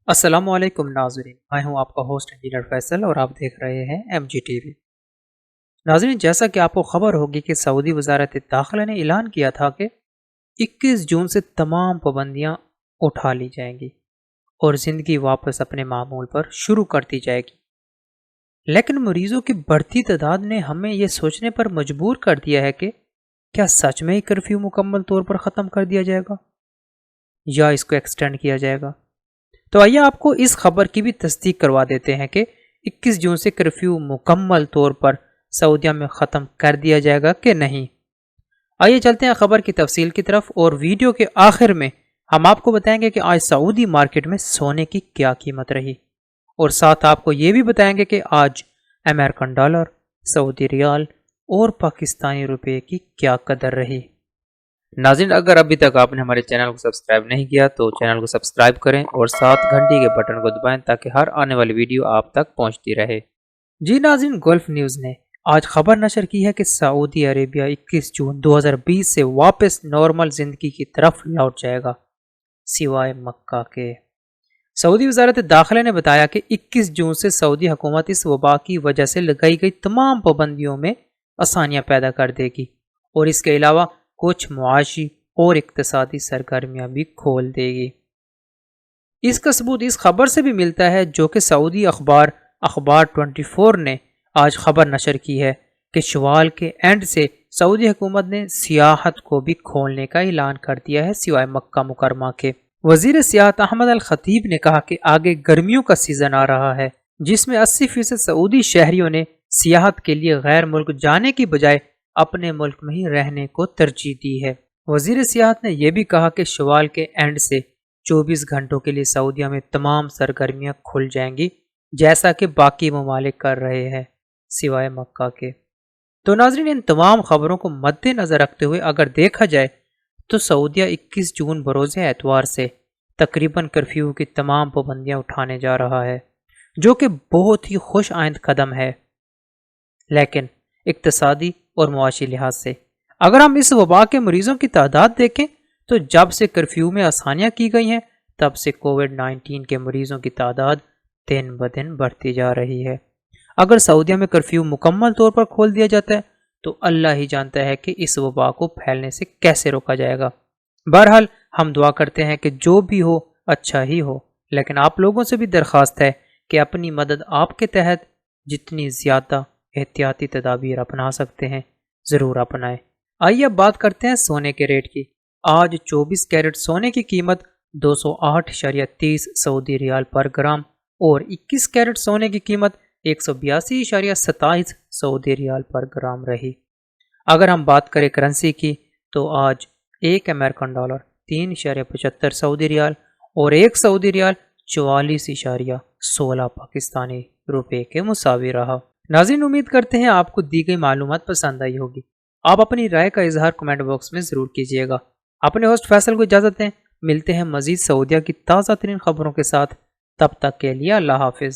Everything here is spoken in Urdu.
السلام علیکم ناظرین، میں ہوں آپ کا ہوسٹ انجینئر فیصل اور آپ دیکھ رہے ہیں ایم جی ٹی وی۔ ناظرین، جیسا کہ آپ کو خبر ہوگی کہ سعودی وزارت داخلہ نے اعلان کیا تھا کہ 21 جون سے تمام پابندیاں اٹھا لی جائیں گی اور زندگی واپس اپنے معمول پر شروع کر دی جائے گی، لیکن مریضوں کی بڑھتی تعداد نے ہمیں یہ سوچنے پر مجبور کر دیا ہے کہ کیا سچ میں ہی کرفیو مکمل طور پر ختم کر دیا جائے گا یا اس کو ایکسٹینڈ کیا جائے گا۔ تو آئیے آپ کو اس خبر کی بھی تصدیق کروا دیتے ہیں کہ 21 جون سے کرفیو مکمل طور پر سعودیہ میں ختم کر دیا جائے گا کہ نہیں۔ آئیے چلتے ہیں خبر کی تفصیل کی طرف، اور ویڈیو کے آخر میں ہم آپ کو بتائیں گے کہ آج سعودی مارکیٹ میں سونے کی کیا قیمت رہی، اور ساتھ آپ کو یہ بھی بتائیں گے کہ آج امریکن ڈالر، سعودی ریال اور پاکستانی روپے کی کیا قدر رہی۔ ناظرین، اگر ابھی تک آپ نے ہمارے چینل کو سبسکرائب نہیں کیا تو چینل کو سبسکرائب کریں اور ساتھ گھنٹی کے بٹن کو دبائیں تاکہ ہر آنے والی ویڈیو آپ تک پہنچتی رہے۔ جی ناظرین، گلف نیوز نے آج خبر نشر کی ہے کہ سعودی عربیہ 21 جون 2020 سے واپس نارمل زندگی کی طرف لوٹ جائے گا، سوائے مکہ کے۔ سعودی وزارت داخلہ نے بتایا کہ 21 جون سے سعودی حکومت اس وبا کی وجہ سے لگائی گئی تمام پابندیوں میں آسانیاں پیدا کر دے گی اور اس کے علاوہ کچھ معاشی اور اقتصادی سرگرمیاں بھی کھول دے گی۔ اس کا ثبوت اس خبر سے بھی ملتا ہے جو کہ سعودی اخبار 24 نے آج خبر نشر کی ہے کہ شوال کے اینڈ سے سعودی حکومت نے سیاحت کو بھی کھولنے کا اعلان کر دیا ہے، سوائے مکہ مکرمہ کے۔ وزیر سیاحت احمد الخطیب نے کہا کہ آگے گرمیوں کا سیزن آ رہا ہے جس میں 80% سعودی شہریوں نے سیاحت کے لیے غیر ملک جانے کی بجائے اپنے ملک میں ہی رہنے کو ترجیح دی ہے۔ وزیر سیاحت نے یہ بھی کہا کہ شوال کے اینڈ سے 24 گھنٹوں کے لیے سعودیہ میں تمام سرگرمیاں کھل جائیں گی جیسا کہ باقی ممالک کر رہے ہیں، سوائے مکہ کے۔ تو ناظرین، ان تمام خبروں کو مد نظر رکھتے ہوئے اگر دیکھا جائے تو سعودیہ 21 جون بروز اتوار سے تقریباً کرفیو کی تمام پابندیاں اٹھانے جا رہا ہے، جو کہ بہت ہی خوش آئند قدم ہے، لیکن اقتصادی اور معاشی لحاظ سے اگر ہم اس وبا کے مریضوں کی تعداد دیکھیں تو جب سے کرفیو میں آسانیاں کی گئی ہیں تب سے کووڈ-19 کے مریضوں کی تعداد دن بدن بڑھتی جا رہی ہے۔ اگر سعودیہ میں کرفیو مکمل طور پر کھول دیا جاتا ہے تو اللہ ہی جانتا ہے کہ اس وبا کو پھیلنے سے کیسے روکا جائے گا۔ بہرحال ہم دعا کرتے ہیں کہ جو بھی ہو اچھا ہی ہو، لیکن آپ لوگوں سے بھی درخواست ہے کہ اپنی مدد آپ کے تحت جتنی زیادہ احتیاطی تدابیر اپنا سکتے ہیں ضرور اپنائیں۔ آئیے اب بات کرتے ہیں سونے کے ریٹ کی۔ آج 24 کیرٹ سونے کی قیمت 208.30 سعودی ریال پر گرام اور 21 کیرٹ سونے کی قیمت 182.27 سعودی ریال پر گرام رہی۔ اگر ہم بات کریں کرنسی کی تو آج ایک امریکن ڈالر 3.75 سعودی ریال اور ایک سعودی ریال 44.16 پاکستانی روپے کے مساوی رہا۔ ناظرین، امید کرتے ہیں آپ کو دی گئی معلومات پسند آئی ہوگی۔ آپ اپنی رائے کا اظہار کمنٹ باکس میں ضرور کیجیے گا۔ اپنے ہوسٹ فیصل کو اجازت دیں، ملتے ہیں مزید سعودیہ کی تازہ ترین خبروں کے ساتھ، تب تک کے لیے اللہ حافظ۔